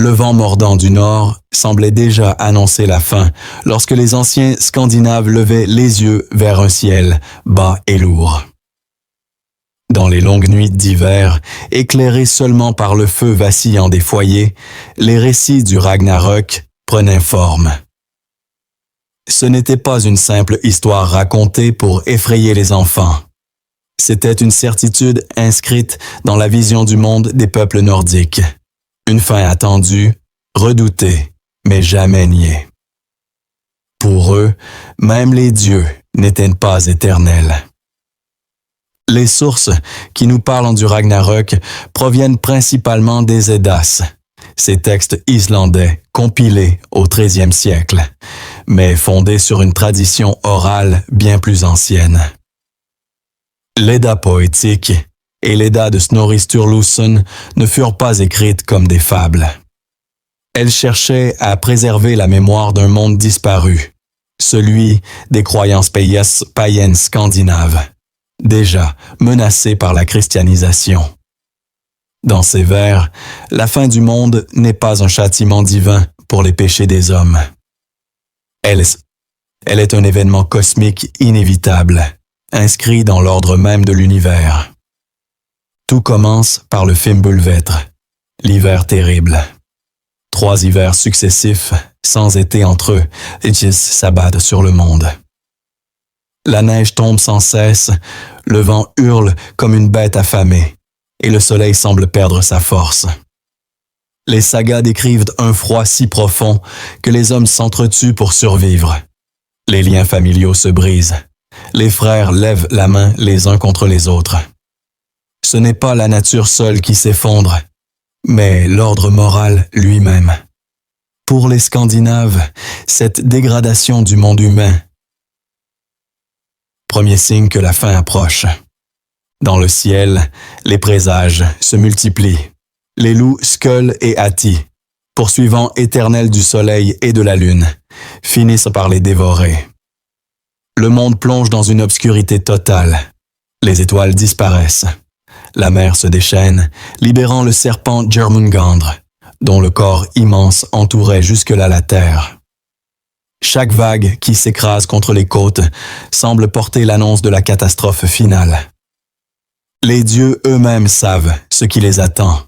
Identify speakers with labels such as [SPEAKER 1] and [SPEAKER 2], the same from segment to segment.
[SPEAKER 1] Le vent mordant du nord semblait déjà annoncer la fin lorsque les anciens Scandinaves levaient les yeux vers un ciel bas et lourd. Dans les longues nuits d'hiver, éclairées seulement par le feu vacillant des foyers, les récits du Ragnarök prenaient forme. Ce n'était pas une simple histoire racontée pour effrayer les enfants. C'était une certitude inscrite dans la vision du monde des peuples nordiques. Une fin attendue, redoutée, mais jamais niée. Pour eux, même les dieux n'étaient pas éternels. Les sources qui nous parlent du Ragnarök proviennent principalement des Eddas, ces textes islandais compilés au XIIIe siècle, mais fondés sur une tradition orale bien plus ancienne. L'Edda poétique et l'Edda de Snorri Sturluson ne furent pas écrites comme des fables. Elles cherchaient à préserver la mémoire d'un monde disparu, celui des croyances païennes scandinaves, déjà menacé par la christianisation. Dans ces vers, la fin du monde n'est pas un châtiment divin pour les péchés des hommes. Elle est un événement cosmique inévitable, inscrit dans l'ordre même de l'univers. Tout commence par le Fimbulvetr, l'hiver terrible. 3 hivers successifs, sans été entre eux, s'abattent sur le monde. La neige tombe sans cesse, le vent hurle comme une bête affamée, et le soleil semble perdre sa force. Les sagas décrivent un froid si profond que les hommes s'entretuent pour survivre. Les liens familiaux se brisent. Les frères lèvent la main les uns contre les autres. Ce n'est pas la nature seule qui s'effondre, mais l'ordre moral lui-même. Pour les Scandinaves, cette dégradation du monde humain, premier signe que la fin approche. Dans le ciel, les présages se multiplient. Les loups Skull et Ati, poursuivants éternels du soleil et de la lune, finissent par les dévorer. Le monde plonge dans une obscurité totale. Les étoiles disparaissent. La mer se déchaîne, libérant le serpent Jörmungandr, dont le corps immense entourait jusque-là la terre. Chaque vague qui s'écrase contre les côtes semble porter l'annonce de la catastrophe finale. Les dieux eux-mêmes savent ce qui les attend.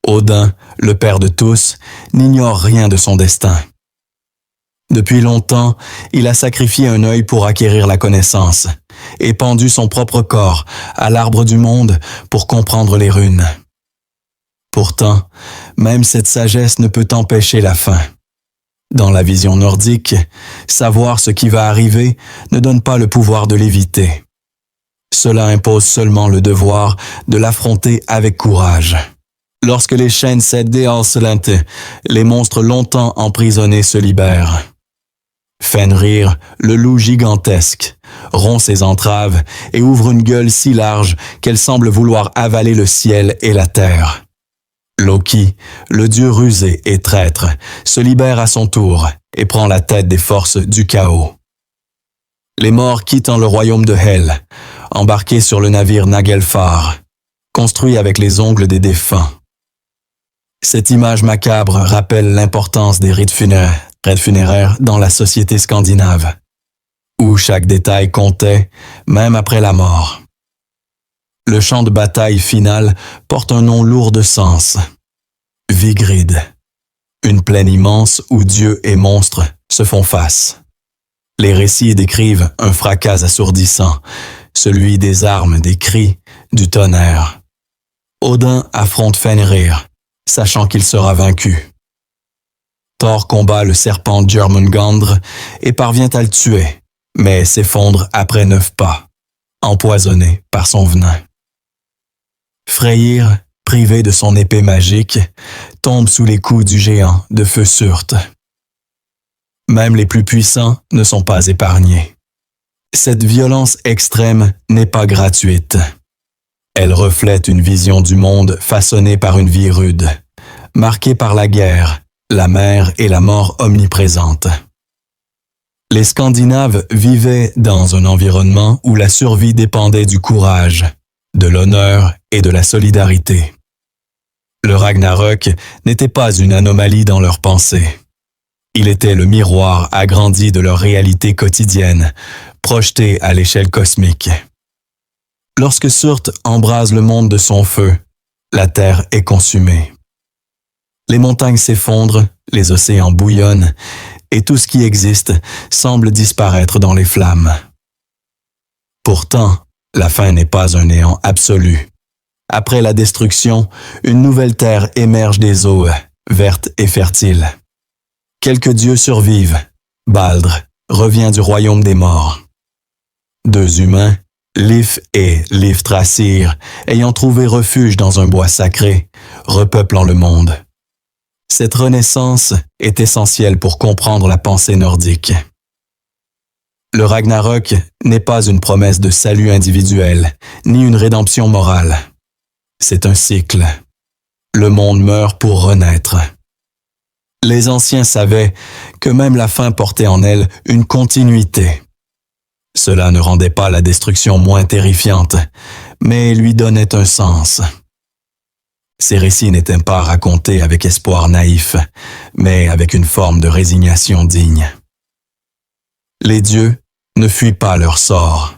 [SPEAKER 1] Odin, le père de tous, n'ignore rien de son destin. Depuis longtemps, il a sacrifié un œil pour acquérir la connaissance et pendu son propre corps à l'arbre du monde pour comprendre les runes. Pourtant, même cette sagesse ne peut empêcher la fin. Dans la vision nordique, savoir ce qui va arriver ne donne pas le pouvoir de l'éviter. Cela impose seulement le devoir de l'affronter avec courage. Lorsque les chaînes cèdent des Halselente, les monstres longtemps emprisonnés se libèrent. Fenrir, le loup gigantesque, rompt ses entraves et ouvre une gueule si large qu'elle semble vouloir avaler le ciel et la terre. Loki, le dieu rusé et traître, se libère à son tour et prend la tête des forces du chaos. Les morts quittent le royaume de Hel, embarqués sur le navire Nagelfar, construit avec les ongles des défunts. Cette image macabre rappelle l'importance des rites funéraires dans la société scandinave, où chaque détail comptait, même après la mort. Le champ de bataille final porte un nom lourd de sens. Vigrid, une plaine immense où dieux et monstres se font face. Les récits décrivent un fracas assourdissant, celui des armes, des cris, du tonnerre. Odin affronte Fenrir, sachant qu'il sera vaincu. Thor combat le serpent Jörmungandr et parvient à le tuer, mais s'effondre après 9 pas, empoisonné par son venin. Freyr, privé de son épée magique, tombe sous les coups du géant de feu Surte. Même les plus puissants ne sont pas épargnés. Cette violence extrême n'est pas gratuite. Elle reflète une vision du monde façonnée par une vie rude, marquée par la guerre, la mer et la mort omniprésentes. Les Scandinaves vivaient dans un environnement où la survie dépendait du courage, de l'honneur et de la solidarité. Le Ragnarök n'était pas une anomalie dans leurs pensées. Il était le miroir agrandi de leur réalité quotidienne, projeté à l'échelle cosmique. Lorsque Surte embrase le monde de son feu, la terre est consumée. Les montagnes s'effondrent, les océans bouillonnent, et tout ce qui existe semble disparaître dans les flammes. Pourtant, la fin n'est pas un néant absolu. Après la destruction, une nouvelle terre émerge des eaux, verte et fertile. Quelques dieux survivent. Baldr revient du royaume des morts. Deux humains, Lif et Lifthrasir, ayant trouvé refuge dans un bois sacré, repeuplant le monde. Cette renaissance est essentielle pour comprendre la pensée nordique. Le Ragnarök n'est pas une promesse de salut individuel, ni une rédemption morale. C'est un cycle. Le monde meurt pour renaître. Les anciens savaient que même la fin portait en elle une continuité. Cela ne rendait pas la destruction moins terrifiante, mais lui donnait un sens. Ces récits n'étaient pas racontés avec espoir naïf, mais avec une forme de résignation digne. Les dieux ne fuient pas leur sort.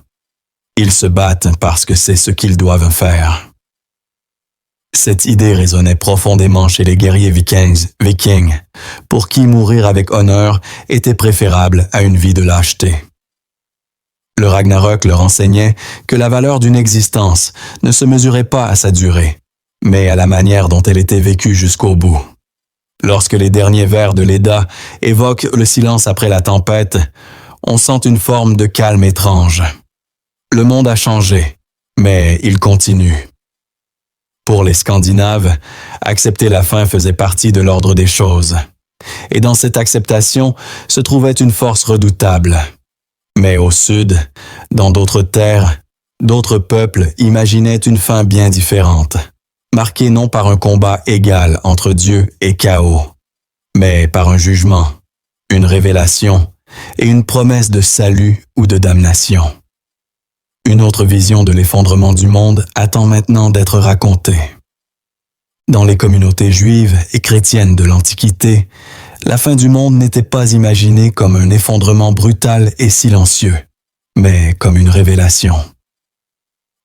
[SPEAKER 1] Ils se battent parce que c'est ce qu'ils doivent faire. Cette idée résonnait profondément chez les guerriers vikings, pour qui mourir avec honneur était préférable à une vie de lâcheté. Le Ragnarök leur enseignait que la valeur d'une existence ne se mesurait pas à sa durée, mais à la manière dont elle était vécue jusqu'au bout. Lorsque les derniers vers de l'Edda évoquent le silence après la tempête, on sent une forme de calme étrange. Le monde a changé, mais il continue. Pour les Scandinaves, accepter la fin faisait partie de l'ordre des choses. Et dans cette acceptation se trouvait une force redoutable. Mais au sud, dans d'autres terres, d'autres peuples imaginaient une fin bien différente, marquée non par un combat égal entre Dieu et chaos, mais par un jugement, une révélation et une promesse de salut ou de damnation. Une autre vision de l'effondrement du monde attend maintenant d'être racontée. Dans les communautés juives et chrétiennes de l'Antiquité, la fin du monde n'était pas imaginée comme un effondrement brutal et silencieux, mais comme une révélation.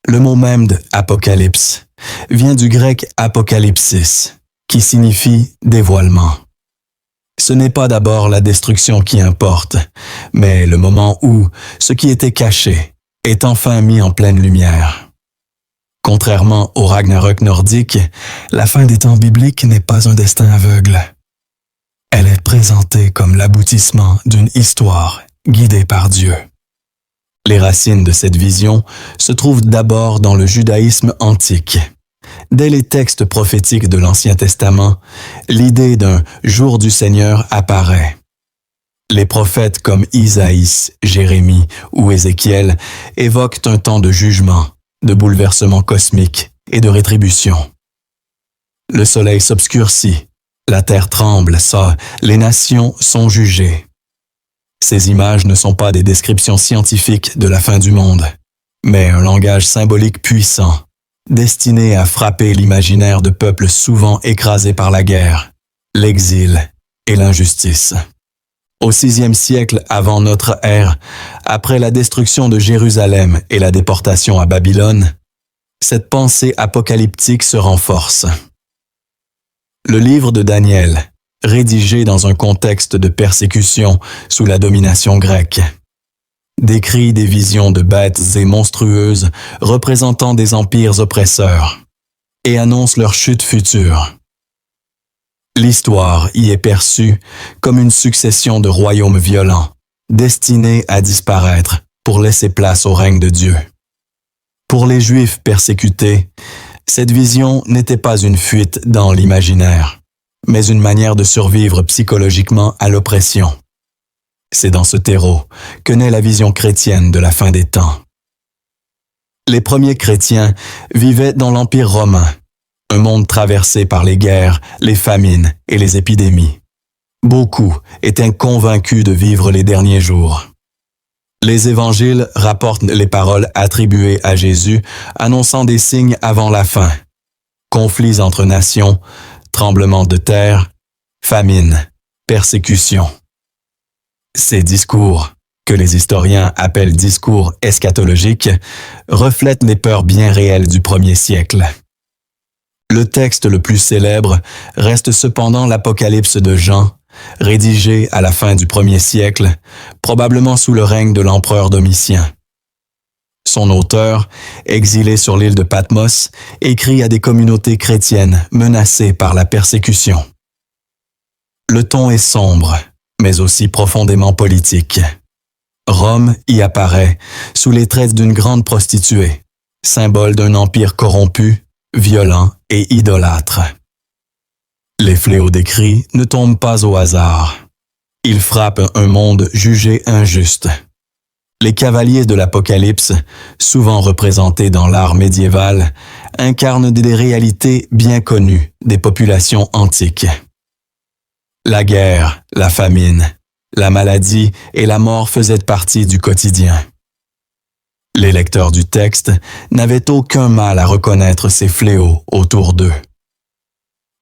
[SPEAKER 1] Le mot même de « apocalypse » vient du grec « apocalypsis », qui signifie « dévoilement ». Ce n'est pas d'abord la destruction qui importe, mais le moment où ce qui était caché est enfin mis en pleine lumière. Contrairement au Ragnarök nordique, la fin des temps bibliques n'est pas un destin aveugle. Elle est présentée comme l'aboutissement d'une histoire guidée par Dieu. Les racines de cette vision se trouvent d'abord dans le judaïsme antique. Dès les textes prophétiques de l'Ancien Testament, l'idée d'un « jour du Seigneur » apparaît. Les prophètes comme Isaïe, Jérémie ou Ézéchiel évoquent un temps de jugement, de bouleversement cosmique et de rétribution. Le soleil s'obscurcit, la terre tremble, les nations sont jugées. Ces images ne sont pas des descriptions scientifiques de la fin du monde, mais un langage symbolique puissant, destiné à frapper l'imaginaire de peuples souvent écrasés par la guerre, l'exil et l'injustice. Au VIe siècle avant notre ère, après la destruction de Jérusalem et la déportation à Babylone, cette pensée apocalyptique se renforce. Le livre de Daniel, rédigé dans un contexte de persécution sous la domination grecque, décrit des visions de bêtes et monstrueuses représentant des empires oppresseurs et annonce leur chute future. L'histoire y est perçue comme une succession de royaumes violents, destinés à disparaître pour laisser place au règne de Dieu. Pour les Juifs persécutés, cette vision n'était pas une fuite dans l'imaginaire, mais une manière de survivre psychologiquement à l'oppression. C'est dans ce terreau que naît la vision chrétienne de la fin des temps. Les premiers chrétiens vivaient dans l'Empire romain, un monde traversé par les guerres, les famines et les épidémies. Beaucoup étaient convaincus de vivre les derniers jours. Les évangiles rapportent les paroles attribuées à Jésus annonçant des signes avant la fin. conflits entre nations, tremblements de terre, famine, persécution. Ces discours, que les historiens appellent discours eschatologiques, reflètent les peurs bien réelles du premier siècle. Le texte le plus célèbre reste cependant l'Apocalypse de Jean, rédigé à la fin du premier siècle, probablement sous le règne de l'empereur Domitien. Son auteur, exilé sur l'île de Patmos, écrit à des communautés chrétiennes menacées par la persécution. Le ton est sombre, mais aussi profondément politique. Rome y apparaît sous les traits d'une grande prostituée, symbole d'un empire corrompu, violent et idolâtre. Les fléaux décrits ne tombent pas au hasard. Ils frappent un monde jugé injuste. Les cavaliers de l'Apocalypse, souvent représentés dans l'art médiéval, incarnent des réalités bien connues des populations antiques. La guerre, la famine, la maladie et la mort faisaient partie du quotidien. Les lecteurs du texte n'avaient aucun mal à reconnaître ces fléaux autour d'eux.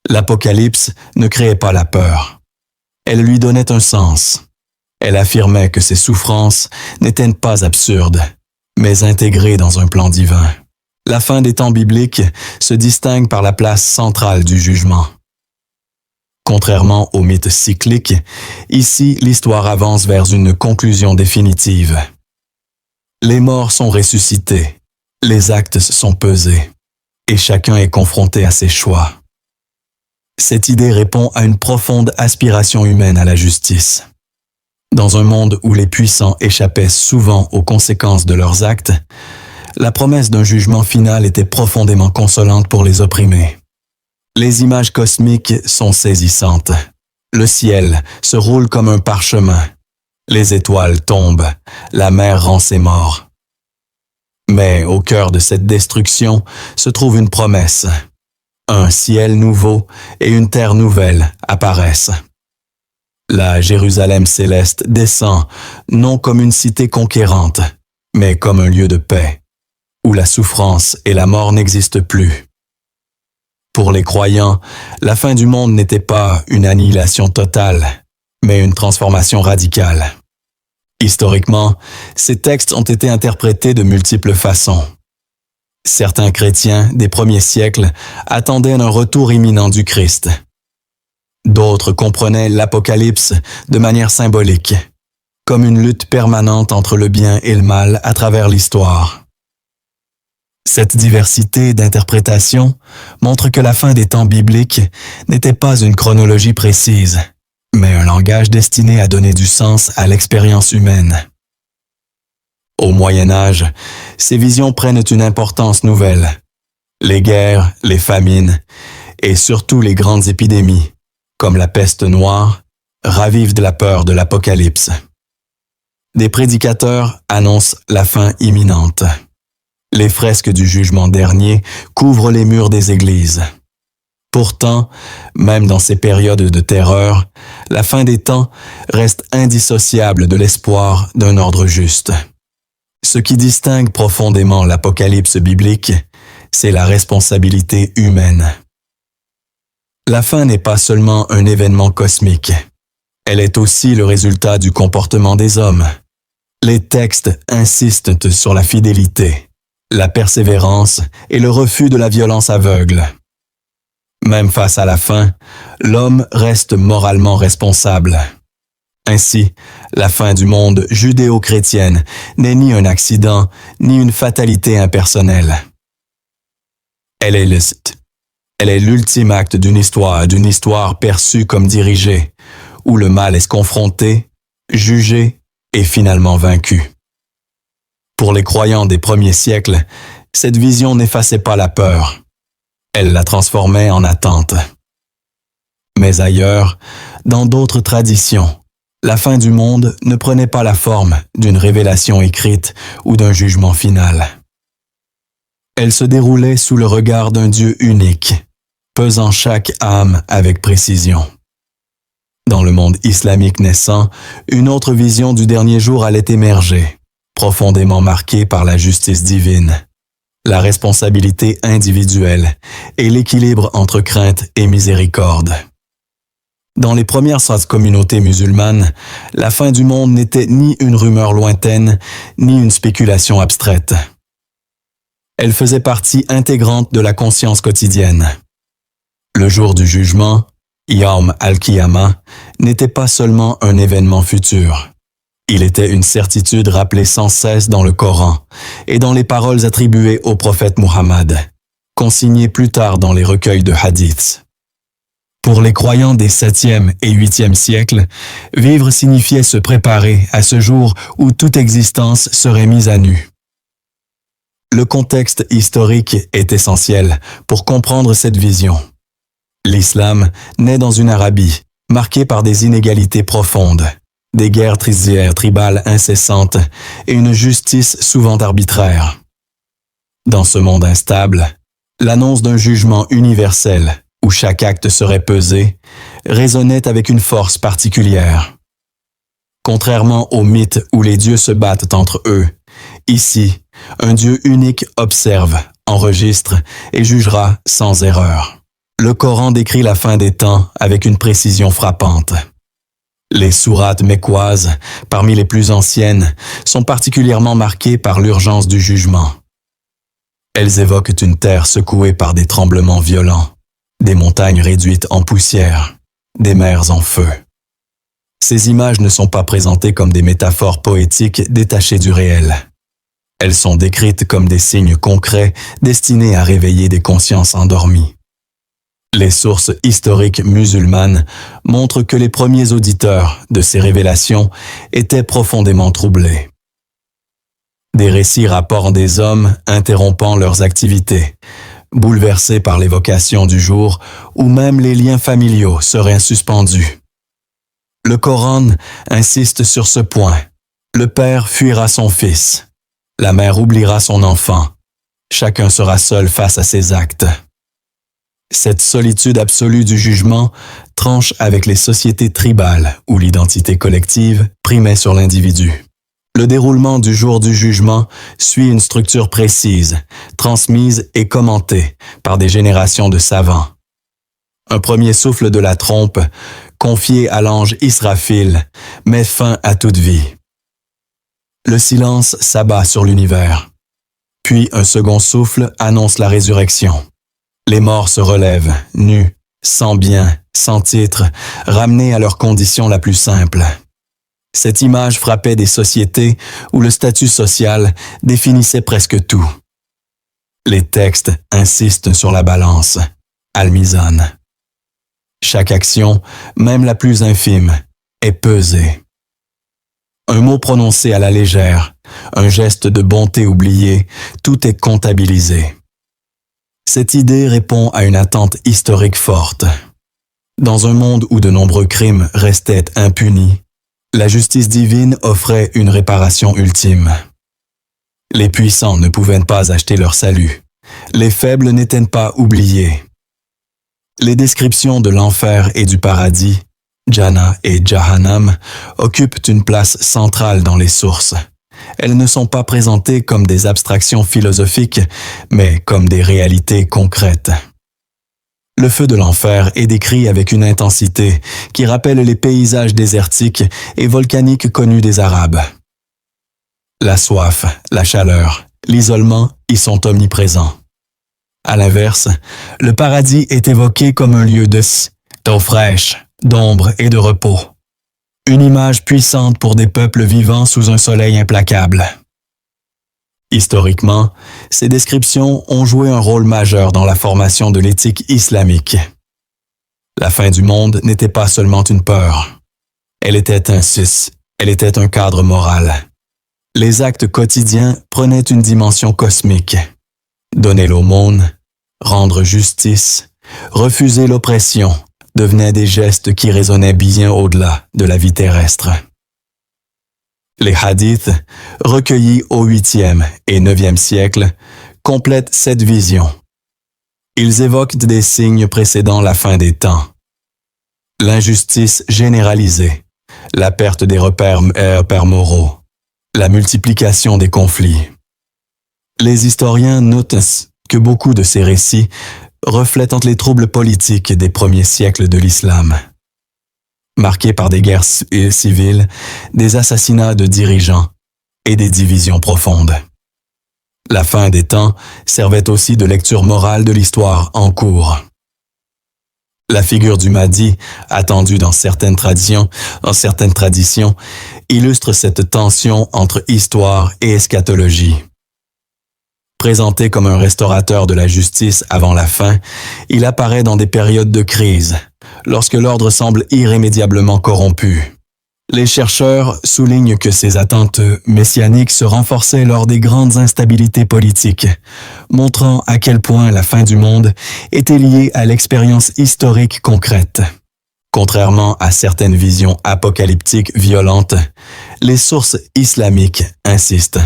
[SPEAKER 1] L'Apocalypse ne créait pas la peur. Elle lui donnait un sens. Elle affirmait que ces souffrances n'étaient pas absurdes, mais intégrées dans un plan divin. La fin des temps bibliques se distingue par la place centrale du jugement. Contrairement au mythe cyclique, ici l'histoire avance vers une conclusion définitive. Les morts sont ressuscités, les actes sont pesés, et chacun est confronté à ses choix. Cette idée répond à une profonde aspiration humaine à la justice. Dans un monde où les puissants échappaient souvent aux conséquences de leurs actes, la promesse d'un jugement final était profondément consolante pour les opprimés. Les images cosmiques sont saisissantes. Le ciel se roule comme un parchemin. Les étoiles tombent, la mer rend ses morts. Mais au cœur de cette destruction se trouve une promesse. Un ciel nouveau et une terre nouvelle apparaissent. La Jérusalem céleste descend non comme une cité conquérante, mais comme un lieu de paix, où la souffrance et la mort n'existent plus. Pour les croyants, la fin du monde n'était pas une annihilation totale, mais une transformation radicale. Historiquement, ces textes ont été interprétés de multiples façons. Certains chrétiens des premiers siècles attendaient un retour imminent du Christ. D'autres comprenaient l'Apocalypse de manière symbolique, comme une lutte permanente entre le bien et le mal à travers l'histoire. Cette diversité d'interprétations montre que la fin des temps bibliques n'était pas une chronologie précise, mais un langage destiné à donner du sens à l'expérience humaine. Au Moyen Âge, ces visions prennent une importance nouvelle. Les guerres, les famines et surtout les grandes épidémies, comme la peste noire, ravivent de la peur de l'Apocalypse. Des prédicateurs annoncent la fin imminente. Les fresques du jugement dernier couvrent les murs des églises. Pourtant, même dans ces périodes de terreur, la fin des temps reste indissociable de l'espoir d'un ordre juste. Ce qui distingue profondément l'Apocalypse biblique, c'est la responsabilité humaine. La fin n'est pas seulement un événement cosmique. Elle est aussi le résultat du comportement des hommes. Les textes insistent sur la fidélité, la persévérance et le refus de la violence aveugle. Même face à la fin, l'homme reste moralement responsable. Ainsi, la fin du monde judéo-chrétienne n'est ni un accident, ni une fatalité impersonnelle. Elle est l'ultime acte d'une histoire perçue comme dirigée, où le mal est confronté, jugé et finalement vaincu. Pour les croyants des premiers siècles, cette vision n'effaçait pas la peur. Elle la transformait en attente. Mais ailleurs, dans d'autres traditions, la fin du monde ne prenait pas la forme d'une révélation écrite ou d'un jugement final. Elle se déroulait sous le regard d'un Dieu unique, pesant chaque âme avec précision. Dans le monde islamique naissant, une autre vision du dernier jour allait émerger, profondément marquée par la justice divine. la responsabilité individuelle et l'équilibre entre crainte et miséricorde. Dans les premières communautés musulmanes, la fin du monde n'était ni une rumeur lointaine, ni une spéculation abstraite. Elle faisait partie intégrante de la conscience quotidienne. Le jour du jugement, Yawm al-Qiyamah, n'était pas seulement un événement futur. Il était une certitude rappelée sans cesse dans le Coran et dans les paroles attribuées au prophète Muhammad, consignées plus tard dans les recueils de hadiths. Pour les croyants des 7e et 8e siècles, vivre signifiait se préparer à ce jour où toute existence serait mise à nu. Le contexte historique est essentiel pour comprendre cette vision. L'islam naît dans une Arabie marquée par des inégalités profondes, des guerres tribales incessantes et une justice souvent arbitraire. Dans ce monde instable, l'annonce d'un jugement universel où chaque acte serait pesé, résonnait avec une force particulière. Contrairement aux mythes où les dieux se battent entre eux, ici, un Dieu unique observe, enregistre et jugera sans erreur. Le Coran décrit la fin des temps avec une précision frappante. Les sourates mécoises, parmi les plus anciennes, sont particulièrement marquées par l'urgence du jugement. Elles évoquent une terre secouée par des tremblements violents, des montagnes réduites en poussière, des mers en feu. Ces images ne sont pas présentées comme des métaphores poétiques détachées du réel. Elles sont décrites comme des signes concrets destinés à réveiller des consciences endormies. Les sources historiques musulmanes montrent que les premiers auditeurs de ces révélations étaient profondément troublés. Des récits rapportent des hommes interrompant leurs activités, bouleversés par l'évocation du jour où même les liens familiaux seraient suspendus. Le Coran insiste sur ce point. Le père fuira son fils. La mère oubliera son enfant. Chacun sera seul face à ses actes. Cette solitude absolue du jugement tranche avec les sociétés tribales où l'identité collective primait sur l'individu. Le déroulement du jour du jugement suit une structure précise, transmise et commentée par des générations de savants. Un premier souffle de la trompe, confié à l'ange Israfil, met fin à toute vie. Le silence s'abat sur l'univers. Puis un second souffle annonce la résurrection. Les morts se relèvent, nus, sans bien, sans titre, ramenés à leur condition la plus simple. Cette image frappait des sociétés où le statut social définissait presque tout. Les textes insistent sur la balance, al-mizan. Chaque action, même la plus infime, est pesée. Un mot prononcé à la légère, un geste de bonté oublié, tout est comptabilisé. Cette idée répond à une attente historique forte. Dans un monde où de nombreux crimes restaient impunis, la justice divine offrait une réparation ultime. Les puissants ne pouvaient pas acheter leur salut. Les faibles n'étaient pas oubliés. Les descriptions de l'enfer et du paradis, Jannah et Jahannam, occupent une place centrale dans les sources. Elles ne sont pas présentées comme des abstractions philosophiques, mais comme des réalités concrètes. Le feu de l'enfer est décrit avec une intensité qui rappelle les paysages désertiques et volcaniques connus des Arabes. La soif, la chaleur, l'isolement y sont omniprésents. À l'inverse, le paradis est évoqué comme un lieu d'eau fraîche, d'ombre et de repos. Une image puissante pour des peuples vivant sous un soleil implacable. Historiquement, ces descriptions ont joué un rôle majeur dans la formation de l'éthique islamique. La fin du monde n'était pas seulement une peur. Elle était un cadre moral. Les actes quotidiens prenaient une dimension cosmique. Donner l'aumône, rendre justice, refuser l'oppression devenaient des gestes qui résonnaient bien au-delà de la vie terrestre. Les hadiths, recueillis au 8e et 9e siècle, complètent cette vision. Ils évoquent des signes précédant la fin des temps. L'injustice généralisée, la perte des repères moraux, la multiplication des conflits. Les historiens notent que beaucoup de ces récits reflètent les troubles politiques des premiers siècles de l'islam, marqués par des guerres civiles, des assassinats de dirigeants et des divisions profondes. La fin des temps servait aussi de lecture morale de l'histoire en cours. La figure du Mahdi, attendue dans certaines traditions, illustre cette tension entre histoire et eschatologie. Présenté comme un restaurateur de la justice avant la fin, il apparaît dans des périodes de crise, lorsque l'ordre semble irrémédiablement corrompu. Les chercheurs soulignent que ces attentes messianiques se renforçaient lors des grandes instabilités politiques, montrant à quel point la fin du monde était liée à l'expérience historique concrète. Contrairement à certaines visions apocalyptiques violentes, les sources islamiques insistent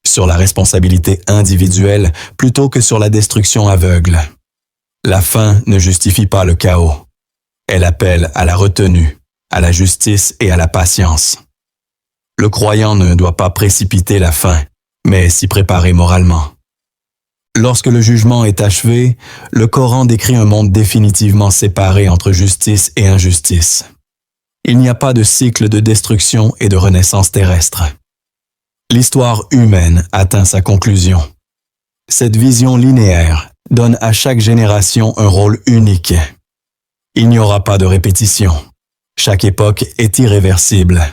[SPEAKER 1] sur la responsabilité individuelle plutôt que sur la destruction aveugle. La fin ne justifie pas le chaos. Elle appelle à la retenue, à la justice et à la patience. Le croyant ne doit pas précipiter la fin, mais s'y préparer moralement. Lorsque le jugement est achevé, le Coran décrit un monde définitivement séparé entre justice et injustice. Il n'y a pas de cycle de destruction et de renaissance terrestre. L'histoire humaine atteint sa conclusion. Cette vision linéaire donne à chaque génération un rôle unique. Il n'y aura pas de répétition. Chaque époque est irréversible.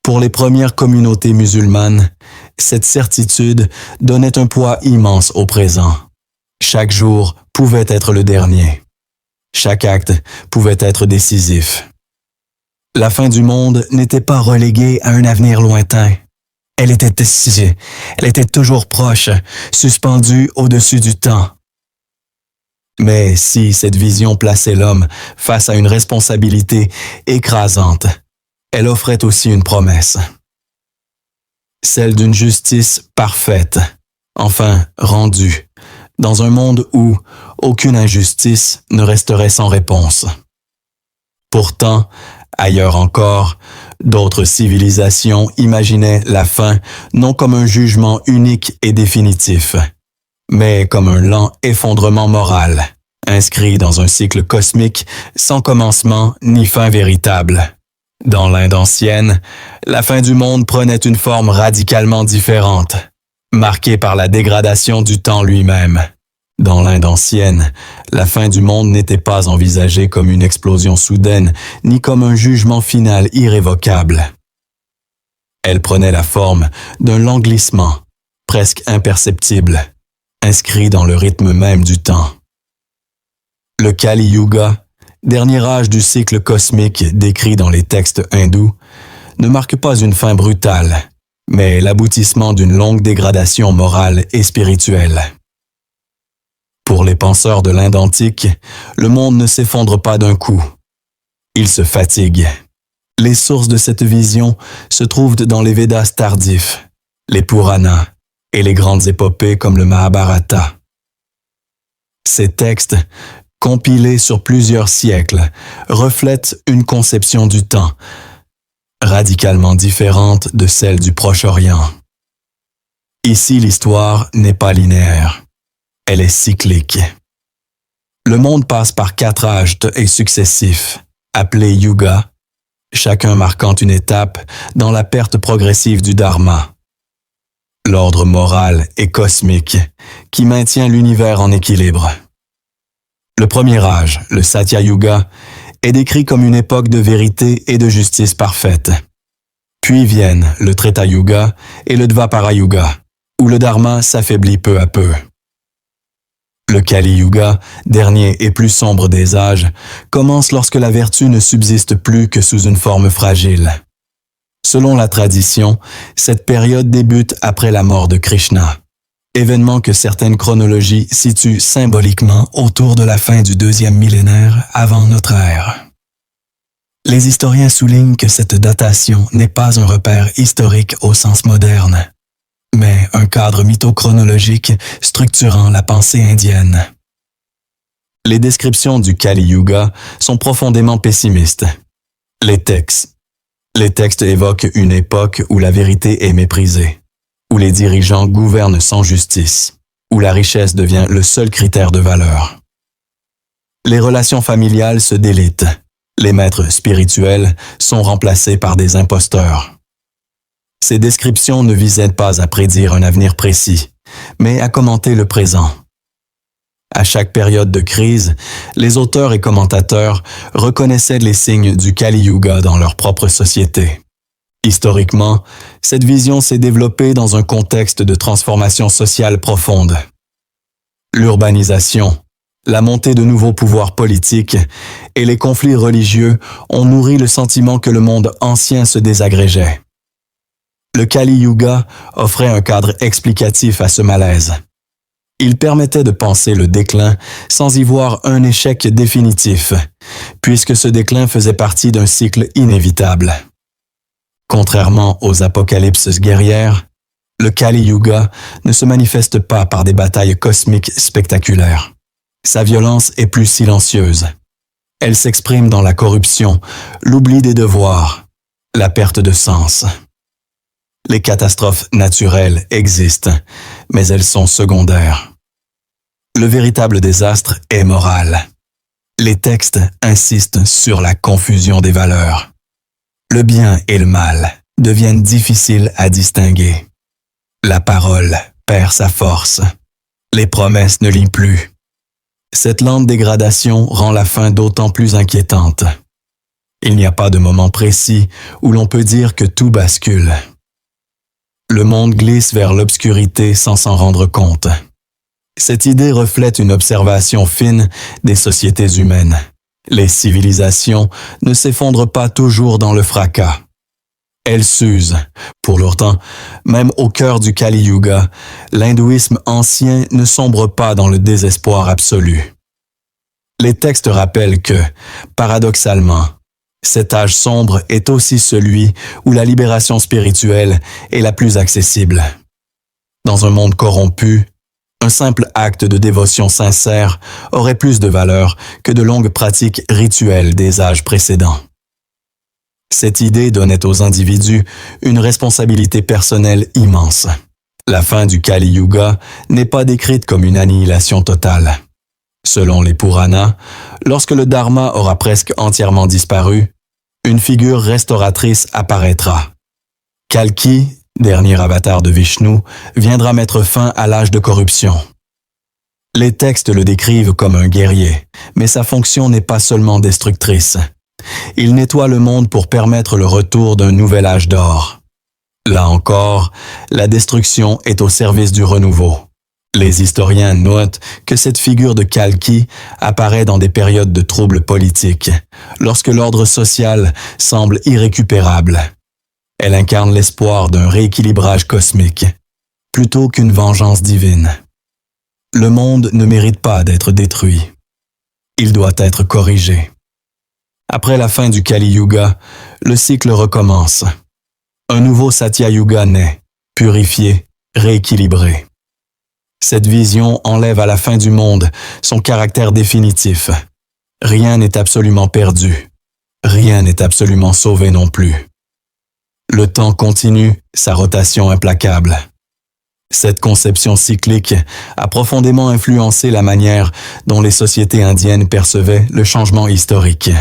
[SPEAKER 1] Pour les premières communautés musulmanes, cette certitude donnait un poids immense au présent. Chaque jour pouvait être le dernier. Chaque acte pouvait être décisif. La fin du monde n'était pas reléguée à un avenir lointain. Elle était toujours proche, suspendue au-dessus du temps. Mais si cette vision plaçait l'homme face à une responsabilité écrasante, elle offrait aussi une promesse. Celle d'une justice parfaite, enfin rendue, dans un monde où aucune injustice ne resterait sans réponse. Pourtant, ailleurs encore, d'autres civilisations imaginaient la fin non comme un jugement unique et définitif, mais comme un lent effondrement moral, inscrit dans un cycle cosmique sans commencement ni fin véritable. Dans l'Inde ancienne, la fin du monde prenait une forme radicalement différente, marquée par la dégradation du temps lui-même. Dans l'Inde ancienne, la fin du monde n'était pas envisagée comme une explosion soudaine, ni comme un jugement final irrévocable. Elle prenait la forme d'un lent glissement, presque imperceptible, inscrit dans le rythme même du temps. Le Kali Yuga, dernier âge du cycle cosmique décrit dans les textes hindous, ne marque pas une fin brutale, mais l'aboutissement d'une longue dégradation morale et spirituelle. Pour les penseurs de l'Inde antique, le monde ne s'effondre pas d'un coup. Il se fatigue. Les sources de cette vision se trouvent dans les Védas tardifs, les Puranas et les grandes épopées comme le Mahabharata. Ces textes, compilés sur plusieurs siècles, reflètent une conception du temps, radicalement différente de celle du Proche-Orient. Ici, l'histoire n'est pas linéaire. Elle est cyclique. Le monde passe par 4 âges et successifs, appelés yuga, chacun marquant une étape dans la perte progressive du dharma. L'ordre moral et cosmique qui maintient l'univers en équilibre. Le premier âge, le Satya Yuga, est décrit comme une époque de vérité et de justice parfaite. Puis viennent le Treta Yuga et le Dvapara Yuga, où le dharma s'affaiblit peu à peu. Le Kali Yuga, dernier et plus sombre des âges, commence lorsque la vertu ne subsiste plus que sous une forme fragile. Selon la tradition, cette période débute après la mort de Krishna, événement que certaines chronologies situent symboliquement autour de la fin du 2e millénaire avant notre ère. Les historiens soulignent que cette datation n'est pas un repère historique au sens moderne, mais un cadre mythochronologique structurant la pensée indienne. Les descriptions du Kali Yuga sont profondément pessimistes. Les textes évoquent une époque où la vérité est méprisée, où les dirigeants gouvernent sans justice, où la richesse devient le seul critère de valeur. Les relations familiales se délitent. Les maîtres spirituels sont remplacés par des imposteurs. Ces descriptions ne visaient pas à prédire un avenir précis, mais à commenter le présent. À chaque période de crise, les auteurs et commentateurs reconnaissaient les signes du Kali Yuga dans leur propre société. Historiquement, cette vision s'est développée dans un contexte de transformation sociale profonde. L'urbanisation, la montée de nouveaux pouvoirs politiques et les conflits religieux ont nourri le sentiment que le monde ancien se désagrégeait. Le Kali Yuga offrait un cadre explicatif à ce malaise. Il permettait de penser le déclin sans y voir un échec définitif, puisque ce déclin faisait partie d'un cycle inévitable. Contrairement aux apocalypses guerrières, le Kali Yuga ne se manifeste pas par des batailles cosmiques spectaculaires. Sa violence est plus silencieuse. Elle s'exprime dans la corruption, l'oubli des devoirs, la perte de sens. Les catastrophes naturelles existent, mais elles sont secondaires. Le véritable désastre est moral. Les textes insistent sur la confusion des valeurs. Le bien et le mal deviennent difficiles à distinguer. La parole perd sa force. Les promesses ne lient plus. Cette lente dégradation rend la fin d'autant plus inquiétante. Il n'y a pas de moment précis où l'on peut dire que tout bascule. Le monde glisse vers l'obscurité sans s'en rendre compte. Cette idée reflète une observation fine des sociétés humaines. Les civilisations ne s'effondrent pas toujours dans le fracas. Elles s'usent. Pour l'autant, même au cœur du Kali Yuga, l'hindouisme ancien ne sombre pas dans le désespoir absolu. Les textes rappellent que, paradoxalement, cet âge sombre est aussi celui où la libération spirituelle est la plus accessible. Dans un monde corrompu, un simple acte de dévotion sincère aurait plus de valeur que de longues pratiques rituelles des âges précédents. Cette idée donnait aux individus une responsabilité personnelle immense. La fin du Kali Yuga n'est pas décrite comme une annihilation totale. Selon les Puranas, lorsque le Dharma aura presque entièrement disparu, une figure restauratrice apparaîtra. Kalki, dernier avatar de Vishnu, viendra mettre fin à l'âge de corruption. Les textes le décrivent comme un guerrier, mais sa fonction n'est pas seulement destructrice. Il nettoie le monde pour permettre le retour d'un nouvel âge d'or. Là encore, la destruction est au service du renouveau. Les historiens notent que cette figure de Kalki apparaît dans des périodes de troubles politiques, lorsque l'ordre social semble irrécupérable. Elle incarne l'espoir d'un rééquilibrage cosmique, plutôt qu'une vengeance divine. Le monde ne mérite pas d'être détruit. Il doit être corrigé. Après la fin du Kali Yuga, le cycle recommence. Un nouveau Satya Yuga naît, purifié, rééquilibré. Cette vision enlève à la fin du monde son caractère définitif. Rien n'est absolument perdu. Rien n'est absolument sauvé non plus. Le temps continue sa rotation implacable. Cette conception cyclique a profondément influencé la manière dont les sociétés indiennes percevaient le changement historique.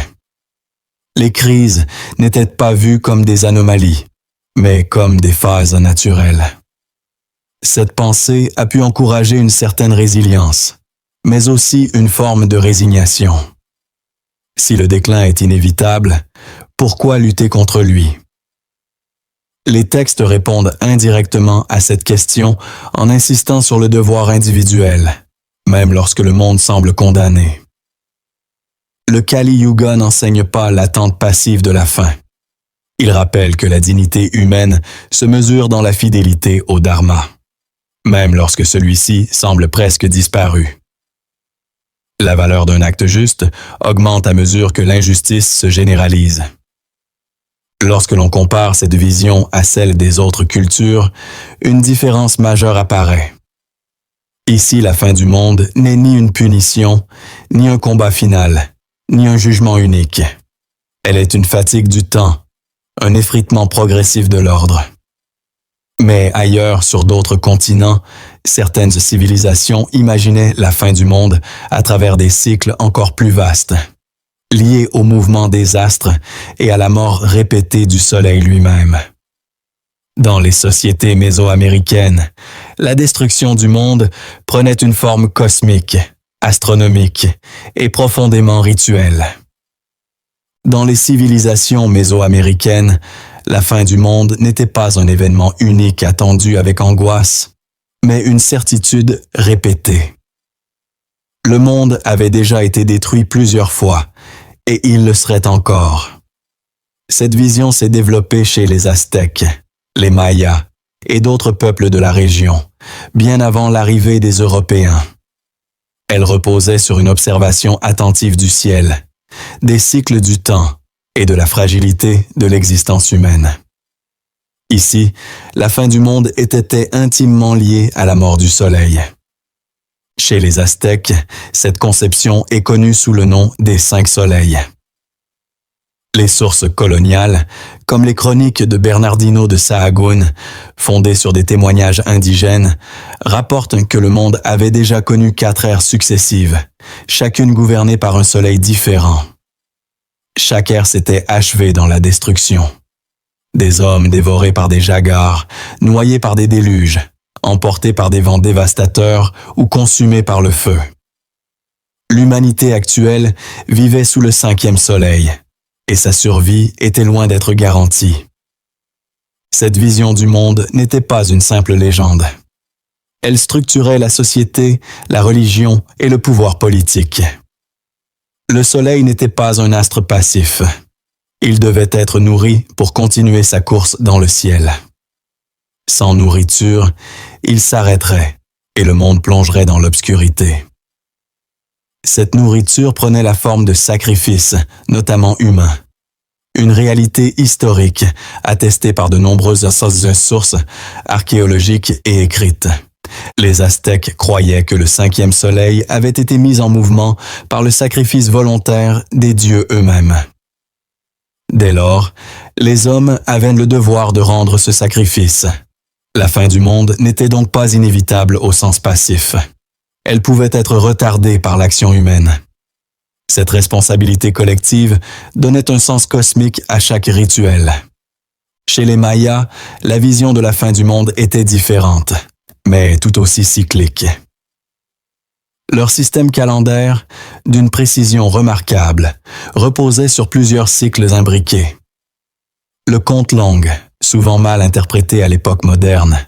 [SPEAKER 1] Les crises n'étaient pas vues comme des anomalies, mais comme des phases naturelles. Cette pensée a pu encourager une certaine résilience, mais aussi une forme de résignation. Si le déclin est inévitable, pourquoi lutter contre lui? Les textes répondent indirectement à cette question en insistant sur le devoir individuel, même lorsque le monde semble condamné. Le Kali Yuga n'enseigne pas l'attente passive de la fin. Il rappelle que la dignité humaine se mesure dans la fidélité au Dharma, même lorsque celui-ci semble presque disparu. La valeur d'un acte juste augmente à mesure que l'injustice se généralise. Lorsque l'on compare cette vision à celle des autres cultures, une différence majeure apparaît. Ici, la fin du monde n'est ni une punition, ni un combat final, ni un jugement unique. Elle est une fatigue du temps, un effritement progressif de l'ordre. Mais ailleurs, sur d'autres continents, certaines civilisations imaginaient la fin du monde à travers des cycles encore plus vastes, liés au mouvement des astres et à la mort répétée du Soleil lui-même. Dans les sociétés mésoaméricaines, la destruction du monde prenait une forme cosmique, astronomique et profondément rituelle. Dans les civilisations mésoaméricaines, la fin du monde n'était pas un événement unique attendu avec angoisse, mais une certitude répétée. Le monde avait déjà été détruit plusieurs fois, et il le serait encore. Cette vision s'est développée chez les Aztèques, les Mayas et d'autres peuples de la région, bien avant l'arrivée des Européens. Elle reposait sur une observation attentive du ciel, des cycles du temps et de la fragilité de l'existence humaine. Ici, la fin du monde était intimement liée à la mort du Soleil. Chez les Aztèques, cette conception est connue sous le nom des 5 soleils. Les sources coloniales, comme les chroniques de Bernardino de Sahagún, fondées sur des témoignages indigènes, rapportent que le monde avait déjà connu 4 ères successives, chacune gouvernée par un soleil différent. Chaque ère s'était achevée dans la destruction. Des hommes dévorés par des jaguars, noyés par des déluges, emportés par des vents dévastateurs ou consumés par le feu. L'humanité actuelle vivait sous le 5e soleil, et sa survie était loin d'être garantie. Cette vision du monde n'était pas une simple légende. Elle structurait la société, la religion et le pouvoir politique. Le soleil n'était pas un astre passif. Il devait être nourri pour continuer sa course dans le ciel. Sans nourriture, il s'arrêterait et le monde plongerait dans l'obscurité. Cette nourriture prenait la forme de sacrifices, notamment humains. Une réalité historique, attestée par de nombreuses sources archéologiques et écrites. Les Aztèques croyaient que le 5e soleil avait été mis en mouvement par le sacrifice volontaire des dieux eux-mêmes. Dès lors, les hommes avaient le devoir de rendre ce sacrifice. La fin du monde n'était donc pas inévitable au sens passif. Elle pouvait être retardée par l'action humaine. Cette responsabilité collective donnait un sens cosmique à chaque rituel. Chez les Mayas, la vision de la fin du monde était différente, mais tout aussi cyclique. Leur système calendaire, d'une précision remarquable, reposait sur plusieurs cycles imbriqués. Le compte long, souvent mal interprété à l'époque moderne,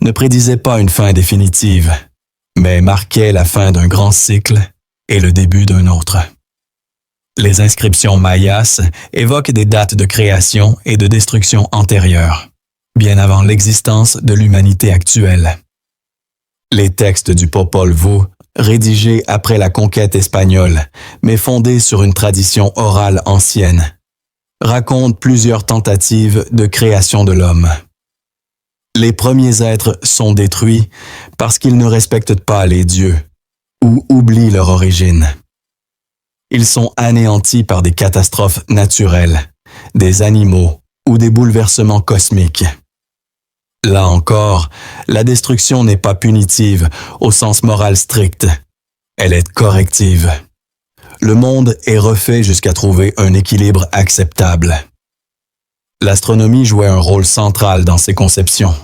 [SPEAKER 1] ne prédisait pas une fin définitive, mais marquait la fin d'un grand cycle et le début d'un autre. Les inscriptions mayas évoquent des dates de création et de destruction antérieures, bien avant l'existence de l'humanité actuelle. Les textes du Popol Vuh, rédigés après la conquête espagnole, mais fondés sur une tradition orale ancienne, racontent plusieurs tentatives de création de l'homme. Les premiers êtres sont détruits parce qu'ils ne respectent pas les dieux ou oublient leur origine. Ils sont anéantis par des catastrophes naturelles, des animaux ou des bouleversements cosmiques. Là encore, la destruction n'est pas punitive au sens moral strict. Elle est corrective. Le monde est refait jusqu'à trouver un équilibre acceptable. L'astronomie jouait un rôle central dans ces conceptions.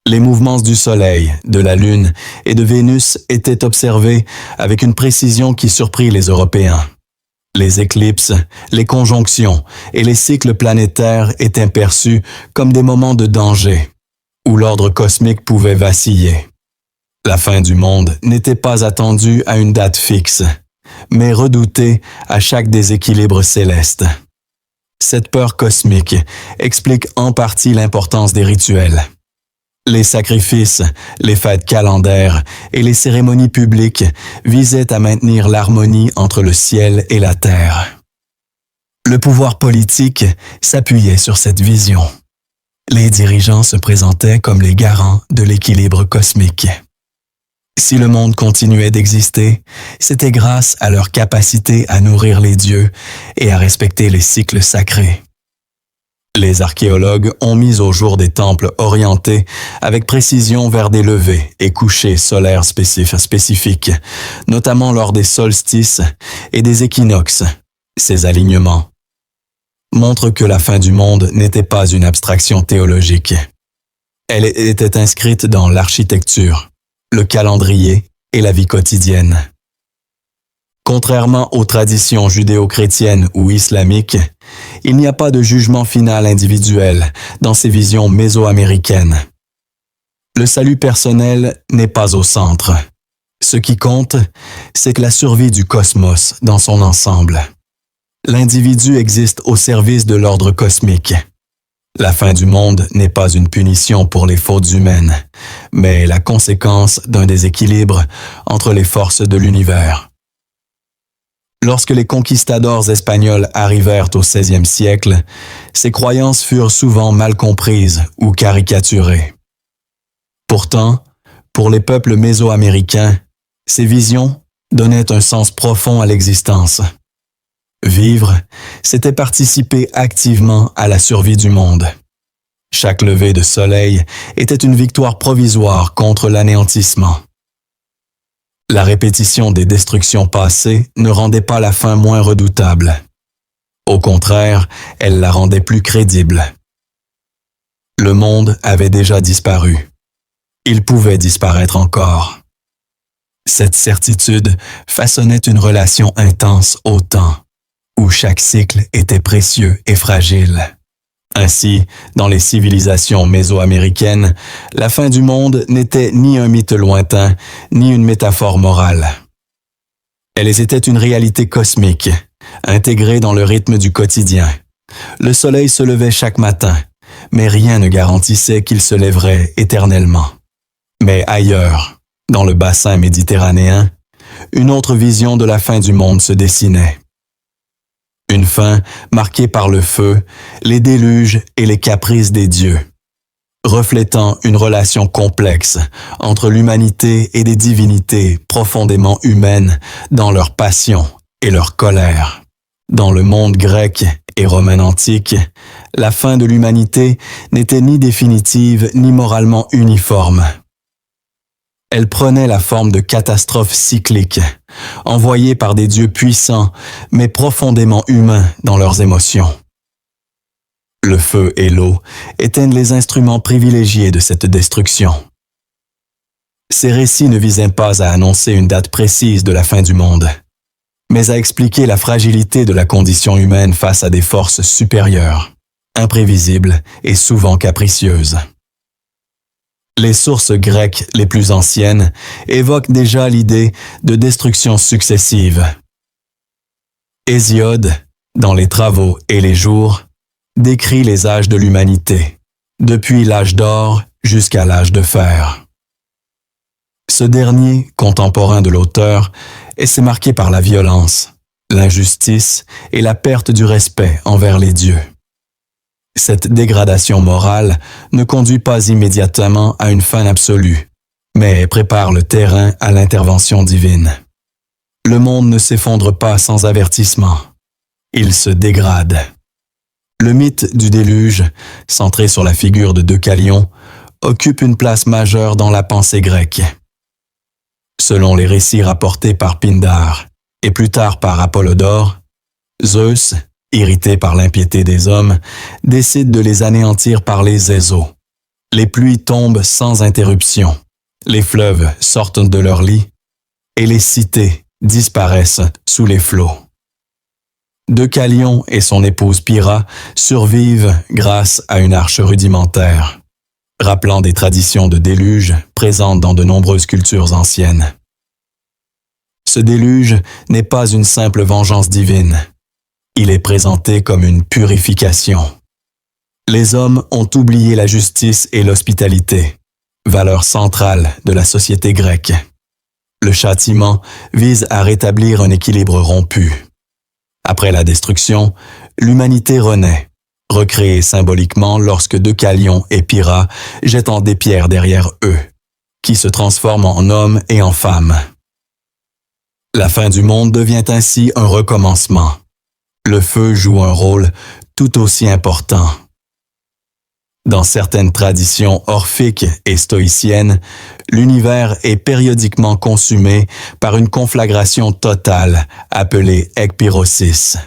[SPEAKER 1] Les mouvements du Soleil, de la Lune et de Vénus étaient observés avec une précision qui surprit les Européens. Les éclipses, les conjonctions et les cycles planétaires étaient perçus comme des moments de danger, où l'ordre cosmique pouvait vaciller. La fin du monde n'était pas attendue à une date fixe, mais redoutée à chaque déséquilibre céleste. Cette peur cosmique explique en partie l'importance des rituels. Les sacrifices, les fêtes calendaires et les cérémonies publiques visaient à maintenir l'harmonie entre le ciel et la terre. Le pouvoir politique s'appuyait sur cette vision. Les dirigeants se présentaient comme les garants de l'équilibre cosmique. Si le monde continuait d'exister, c'était grâce à leur capacité à nourrir les dieux et à respecter les cycles sacrés. Les archéologues ont mis au jour des temples orientés avec précision vers des levées et couchers solaires spécifiques, notamment lors des solstices et des équinoxes. Ces alignements montrent que la fin du monde n'était pas une abstraction théologique. Elle était inscrite dans l'architecture, le calendrier et la vie quotidienne. Contrairement aux traditions judéo-chrétiennes ou islamiques, il n'y a pas de jugement final individuel dans ces visions mésoaméricaines. Le salut personnel n'est pas au centre. Ce qui compte, c'est que la survie du cosmos dans son ensemble. L'individu existe au service de l'ordre cosmique. La fin du monde n'est pas une punition pour les fautes humaines, mais la conséquence d'un déséquilibre entre les forces de l'univers. Lorsque les conquistadors espagnols arrivèrent au XVIe siècle, ces croyances furent souvent mal comprises ou caricaturées. Pourtant, pour les peuples mésoaméricains, ces visions donnaient un sens profond à l'existence. Vivre, c'était participer activement à la survie du monde. Chaque lever de soleil était une victoire provisoire contre l'anéantissement. La répétition des destructions passées ne rendait pas la fin moins redoutable. Au contraire, elle la rendait plus crédible. Le monde avait déjà disparu. Il pouvait disparaître encore. Cette certitude façonnait une relation intense au temps, où chaque cycle était précieux et fragile. Ainsi, dans les civilisations mésoaméricaines, la fin du monde n'était ni un mythe lointain, ni une métaphore morale. Elles étaient une réalité cosmique, intégrée dans le rythme du quotidien. Le soleil se levait chaque matin, mais rien ne garantissait qu'il se lèverait éternellement. Mais ailleurs, dans le bassin méditerranéen, une autre vision de la fin du monde se dessinait. Une fin marquée par le feu, les déluges et les caprices des dieux, reflétant une relation complexe entre l'humanité et des divinités profondément humaines dans leur passion et leur colère. Dans le monde grec et romain antique, la fin de l'humanité n'était ni définitive ni moralement uniforme. Elle prenait la forme de catastrophes cycliques, envoyées par des dieux puissants, mais profondément humains dans leurs émotions. Le feu et l'eau étaient les instruments privilégiés de cette destruction. Ces récits ne visaient pas à annoncer une date précise de la fin du monde, mais à expliquer la fragilité de la condition humaine face à des forces supérieures, imprévisibles et souvent capricieuses. Les sources grecques les plus anciennes évoquent déjà l'idée de destruction successive. Hésiode, dans les Travaux et les Jours, décrit les âges de l'humanité, depuis l'âge d'or jusqu'à l'âge de fer. Ce dernier, contemporain de l'auteur, est marqué par la violence, l'injustice et la perte du respect envers les dieux. Cette dégradation morale ne conduit pas immédiatement à une fin absolue, mais prépare le terrain à l'intervention divine. Le monde ne s'effondre pas sans avertissement. Il se dégrade. Le mythe du déluge, centré sur la figure de Deucalion, occupe une place majeure dans la pensée grecque. Selon les récits rapportés par Pindare et plus tard par Apollodore, Zeus, irrité par l'impiété des hommes, décide de les anéantir par les Ésos. Les pluies tombent sans interruption, les fleuves sortent de leur lit, et les cités disparaissent sous les flots. Deucalion et son épouse Pyrrha survivent grâce à une arche rudimentaire, rappelant des traditions de déluge présentes dans de nombreuses cultures anciennes. Ce déluge n'est pas une simple vengeance divine. Il est présenté comme une purification. Les hommes ont oublié la justice et l'hospitalité, valeurs centrales de la société grecque. Le châtiment vise à rétablir un équilibre rompu. Après la destruction, l'humanité renaît, recréée symboliquement lorsque Deucalion et Pyrrha jettent des pierres derrière eux, qui se transforment en hommes et en femmes. La fin du monde devient ainsi un recommencement. Le feu joue un rôle tout aussi important, Dans certaines traditions orphiques et stoïciennes, l'univers est périodiquement consumé par une conflagration totale appelée ekpyrosis.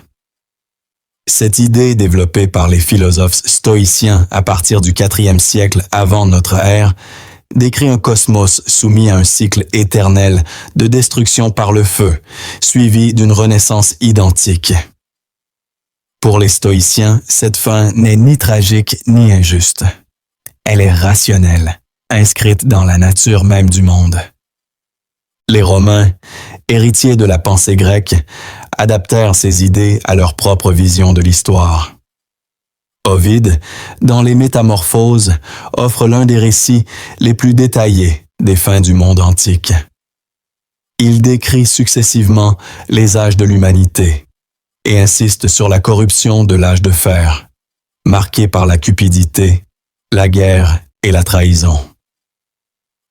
[SPEAKER 1] Cette idée développée par les philosophes stoïciens à partir du IVe siècle avant notre ère décrit un cosmos soumis à un cycle éternel de destruction par le feu, suivi d'une renaissance identique. Pour les stoïciens, cette fin n'est ni tragique ni injuste. Elle est rationnelle, inscrite dans la nature même du monde. Les Romains, héritiers de la pensée grecque, adaptèrent ces idées à leur propre vision de l'histoire. Ovide, dans les Métamorphoses, offre l'un des récits les plus détaillés des fins du monde antique. Il décrit successivement les âges de l'humanité et insiste sur la corruption de l'âge de fer, marqué par la cupidité, la guerre et la trahison.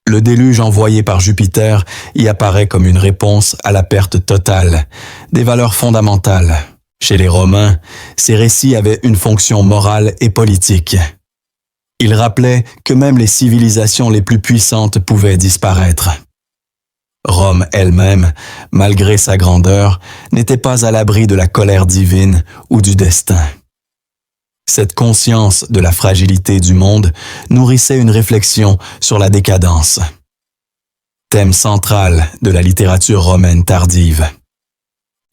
[SPEAKER 1] Le déluge envoyé par Jupiter y apparaît comme une réponse à la perte totale des valeurs fondamentales. Chez les Romains, ces récits avaient une fonction morale et politique. Ils rappelaient que même les civilisations les plus puissantes pouvaient disparaître. Rome elle-même, malgré sa grandeur, n'était pas à l'abri de la colère divine ou du destin. Cette conscience de la fragilité du monde nourrissait une réflexion sur la décadence, thème central de la littérature romaine tardive.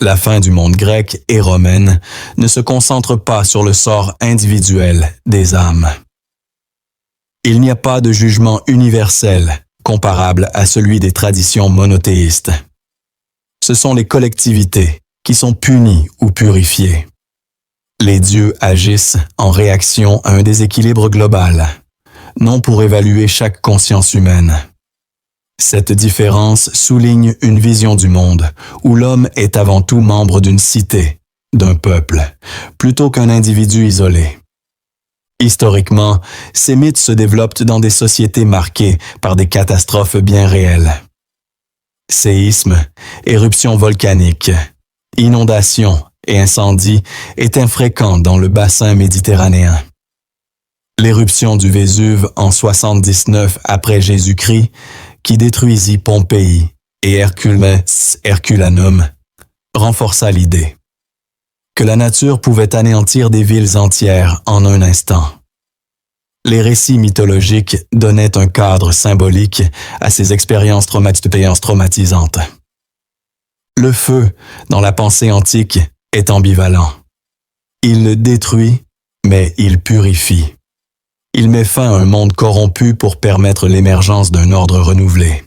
[SPEAKER 1] La fin du monde grec et romaine ne se concentre pas sur le sort individuel des âmes. Il n'y a pas de jugement universel comparable à celui des traditions monothéistes. Ce sont les collectivités qui sont punies ou purifiées. Les dieux agissent en réaction à un déséquilibre global, non pour évaluer chaque conscience humaine. Cette différence souligne une vision du monde où l'homme est avant tout membre d'une cité, d'un peuple, plutôt qu'un individu isolé. Historiquement, ces mythes se développent dans des sociétés marquées par des catastrophes bien réelles. Séismes, éruptions volcaniques, inondations et incendies étaient fréquents dans le bassin méditerranéen. L'éruption du Vésuve en 79 après Jésus-Christ, qui détruisit Pompéi et Herculanum, renforça l'idée que la nature pouvait anéantir des villes entières en un instant. Les récits mythologiques donnaient un cadre symbolique à ces expériences traumatisantes. Le feu, dans la pensée antique, est ambivalent. Il le détruit, mais il purifie. Il met fin à un monde corrompu pour permettre l'émergence d'un ordre renouvelé.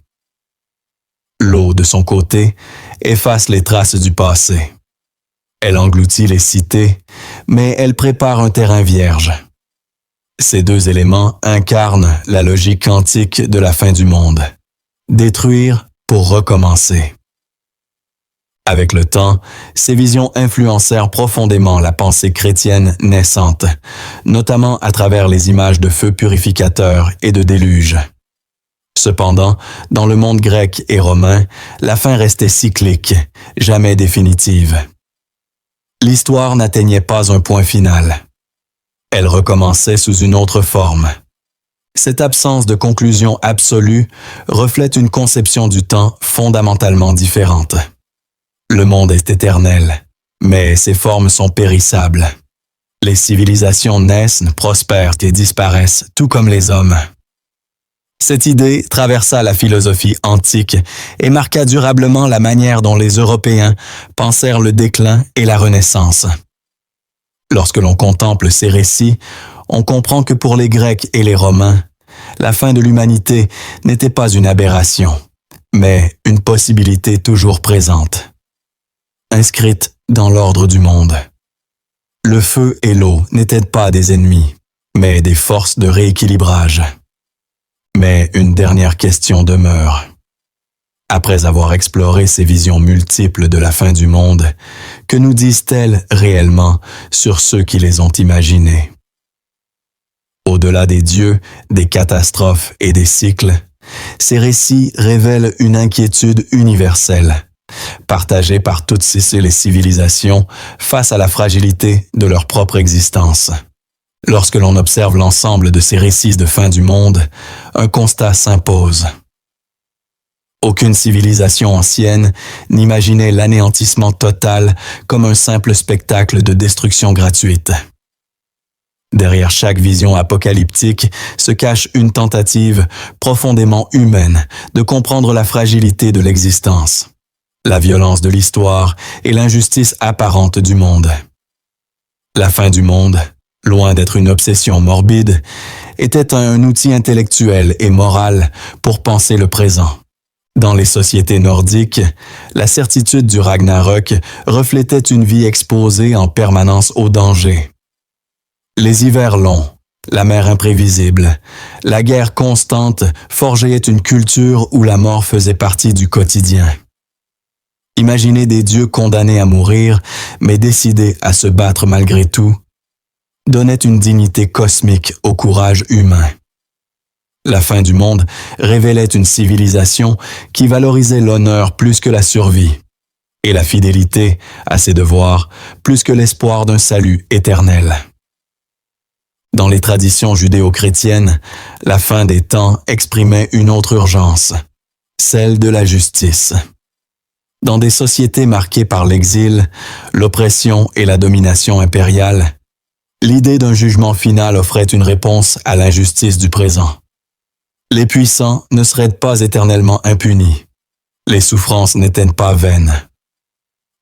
[SPEAKER 1] L'eau, de son côté, efface les traces du passé. Elle engloutit les cités, mais elle prépare un terrain vierge. Ces deux éléments incarnent la logique antique de la fin du monde. Détruire pour recommencer. Avec le temps, ces visions influencèrent profondément la pensée chrétienne naissante, notamment à travers les images de feux purificateurs et de déluge. Cependant, dans le monde grec et romain, la fin restait cyclique, jamais définitive. L'histoire n'atteignait pas un point final. Elle recommençait sous une autre forme. Cette absence de conclusion absolue reflète une conception du temps fondamentalement différente. Le monde est éternel, mais ses formes sont périssables. Les civilisations naissent, prospèrent et disparaissent, tout comme les hommes. Cette idée traversa la philosophie antique et marqua durablement la manière dont les Européens pensèrent le déclin et la Renaissance. Lorsque l'on contemple ces récits, on comprend que pour les Grecs et les Romains, la fin de l'humanité n'était pas une aberration, mais une possibilité toujours présente, inscrite dans l'ordre du monde. Le feu et l'eau n'étaient pas des ennemis, mais des forces de rééquilibrage. Mais une dernière question demeure. Après avoir exploré ces visions multiples de la fin du monde, que nous disent-elles réellement sur ceux qui les ont imaginées? Au-delà des dieux, des catastrophes et des cycles, ces récits révèlent une inquiétude universelle, partagée par toutes les civilisations face à la fragilité de leur propre existence. Lorsque l'on observe l'ensemble de ces récits de fin du monde, un constat s'impose. Aucune civilisation ancienne n'imaginait l'anéantissement total comme un simple spectacle de destruction gratuite. Derrière chaque vision apocalyptique se cache une tentative profondément humaine de comprendre la fragilité de l'existence, la violence de l'histoire et l'injustice apparente du monde. La fin du monde, loin d'être une obsession morbide, était un outil intellectuel et moral pour penser le présent. Dans les sociétés nordiques, la certitude du Ragnarök reflétait une vie exposée en permanence au danger. Les hivers longs, la mer imprévisible, la guerre constante forgeaient une culture où la mort faisait partie du quotidien. Imaginer des dieux condamnés à mourir, mais décidés à se battre malgré tout, donnait une dignité cosmique au courage humain. La fin du monde révélait une civilisation qui valorisait l'honneur plus que la survie, et la fidélité à ses devoirs plus que l'espoir d'un salut éternel. Dans les traditions judéo-chrétiennes, la fin des temps exprimait une autre urgence, celle de la justice. Dans des sociétés marquées par l'exil, l'oppression et la domination impériale, l'idée d'un jugement final offrait une réponse à l'injustice du présent. Les puissants ne seraient pas éternellement impunis. Les souffrances n'étaient pas vaines.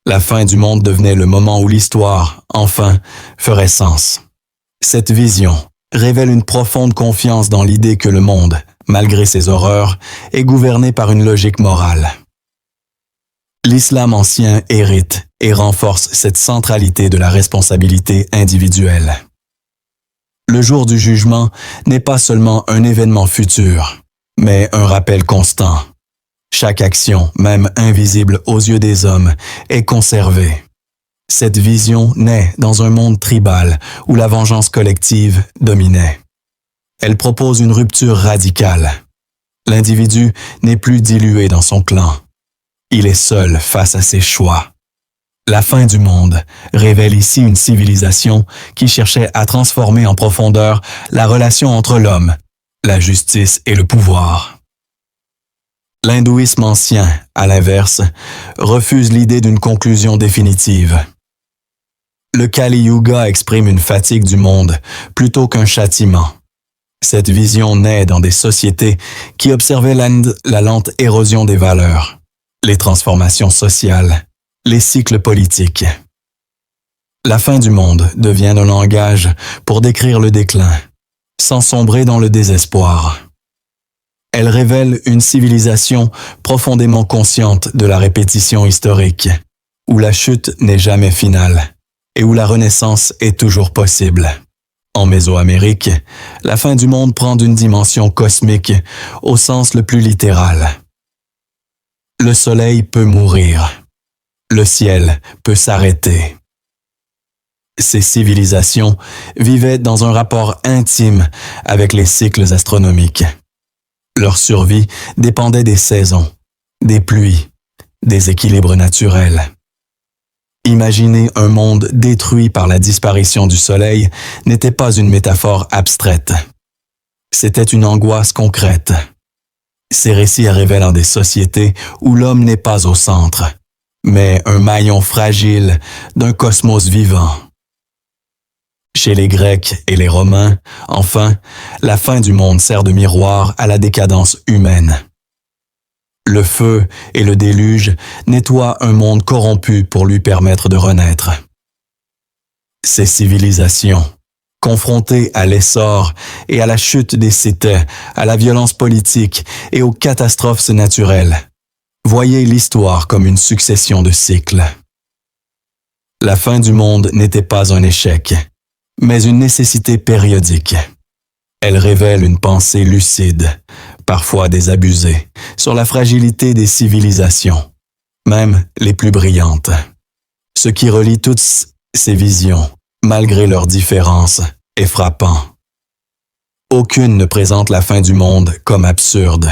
[SPEAKER 1] La fin du monde devenait le moment où l'histoire, enfin, ferait sens. Cette vision révèle une profonde confiance dans l'idée que le monde, malgré ses horreurs, est gouverné par une logique morale. L'islam ancien hérite et renforce cette centralité de la responsabilité individuelle. Le jour du jugement n'est pas seulement un événement futur, mais un rappel constant. Chaque action, même invisible aux yeux des hommes, est conservée. Cette vision naît dans un monde tribal où la vengeance collective dominait. Elle propose une rupture radicale. L'individu n'est plus dilué dans son clan. Il est seul face à ses choix. La fin du monde révèle ici une civilisation qui cherchait à transformer en profondeur la relation entre l'homme, la justice et le pouvoir. L'hindouisme ancien, à l'inverse, refuse l'idée d'une conclusion définitive. Le Kali Yuga exprime une fatigue du monde plutôt qu'un châtiment. Cette vision naît dans des sociétés qui observaient la lente érosion des valeurs, les transformations sociales, les cycles politiques. La fin du monde devient un langage pour décrire le déclin, sans sombrer dans le désespoir. Elle révèle une civilisation profondément consciente de la répétition historique, où la chute n'est jamais finale et où la renaissance est toujours possible. En Mésoamérique, la fin du monde prend d'une dimension cosmique au sens le plus littéral. Le soleil peut mourir. Le ciel peut s'arrêter. Ces civilisations vivaient dans un rapport intime avec les cycles astronomiques. Leur survie dépendait des saisons, des pluies, des équilibres naturels. Imaginer un monde détruit par la disparition du soleil n'était pas une métaphore abstraite. C'était une angoisse concrète. Ces récits révèlent des sociétés où l'homme n'est pas au centre, mais un maillon fragile d'un cosmos vivant. Chez les Grecs et les Romains, enfin, la fin du monde sert de miroir à la décadence humaine. Le feu et le déluge nettoient un monde corrompu pour lui permettre de renaître. Ces civilisations, confrontées à l'essor et à la chute des cités, à la violence politique et aux catastrophes naturelles, voyaient l'histoire comme une succession de cycles. La fin du monde n'était pas un échec, mais une nécessité périodique. Elle révèle une pensée lucide, parfois désabusée, sur la fragilité des civilisations, même les plus brillantes. Ce qui relie toutes ces visions, malgré leurs différences, est frappant. Aucune ne présente la fin du monde comme absurde.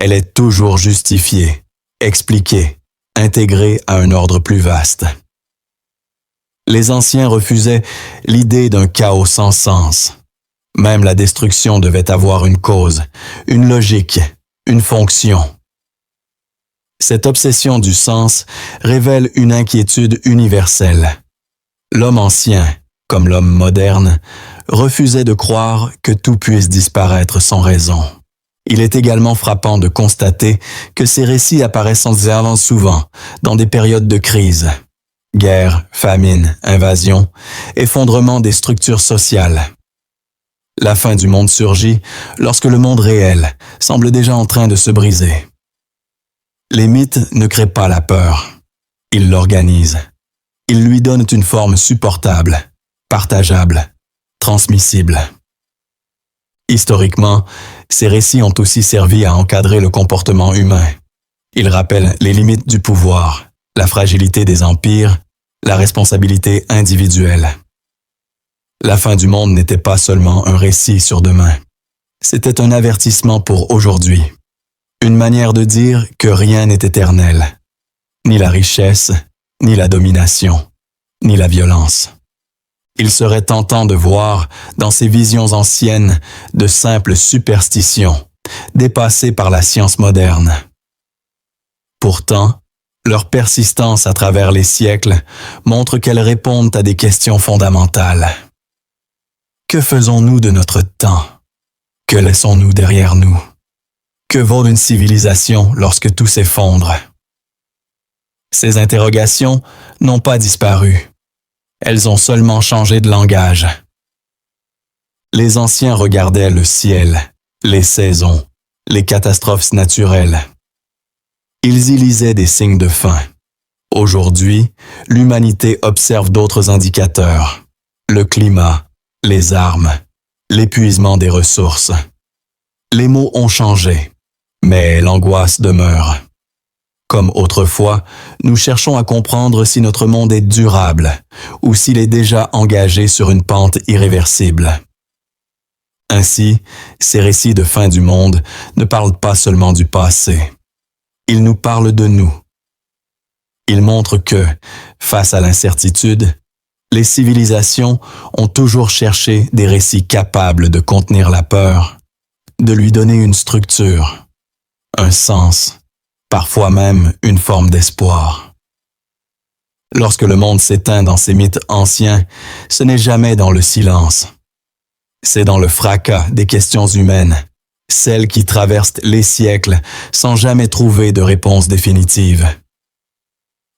[SPEAKER 1] Elle est toujours justifiée, expliquée, intégrée à un ordre plus vaste. Les anciens refusaient l'idée d'un chaos sans sens. Même la destruction devait avoir une cause, une logique, une fonction. Cette obsession du sens révèle une inquiétude universelle. L'homme ancien, comme l'homme moderne, refusait de croire que tout puisse disparaître sans raison. Il est également frappant de constater que ces récits apparaissent souvent dans des périodes de crise. Guerre, famine, invasion, effondrement des structures sociales. La fin du monde surgit lorsque le monde réel semble déjà en train de se briser. Les mythes ne créent pas la peur. Ils l'organisent. Ils lui donnent une forme supportable, partageable, transmissible. Historiquement, ces récits ont aussi servi à encadrer le comportement humain. Ils rappellent les limites du pouvoir, la fragilité des empires, la responsabilité individuelle. La fin du monde n'était pas seulement un récit sur demain. C'était un avertissement pour aujourd'hui. Une manière de dire que rien n'est éternel. Ni la richesse, ni la domination, ni la violence. Il serait tentant de voir, dans ces visions anciennes, de simples superstitions, dépassées par la science moderne. Pourtant, leur persistance à travers les siècles montre qu'elles répondent à des questions fondamentales. Que faisons-nous de notre temps? Que laissons-nous derrière nous? Que vaut une civilisation lorsque tout s'effondre? Ces interrogations n'ont pas disparu. Elles ont seulement changé de langage. Les anciens regardaient le ciel, les saisons, les catastrophes naturelles. Ils y lisaient des signes de fin. Aujourd'hui, l'humanité observe d'autres indicateurs. Le climat, les armes, l'épuisement des ressources. Les mots ont changé, mais l'angoisse demeure. Comme autrefois, nous cherchons à comprendre si notre monde est durable ou s'il est déjà engagé sur une pente irréversible. Ainsi, ces récits de fin du monde ne parlent pas seulement du passé. Ils nous parlent de nous. Ils montrent que, face à l'incertitude, les civilisations ont toujours cherché des récits capables de contenir la peur, de lui donner une structure, un sens, parfois même une forme d'espoir. Lorsque le monde s'éteint dans ces mythes anciens, ce n'est jamais dans le silence. C'est dans le fracas des questions humaines, celles qui traversent les siècles sans jamais trouver de réponse définitive.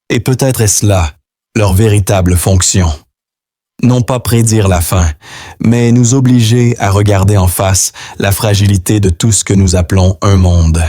[SPEAKER 1] Et peut-être est-ce là leur véritable fonction. Non pas prédire la fin, mais nous obliger à regarder en face la fragilité de tout ce que nous appelons un monde.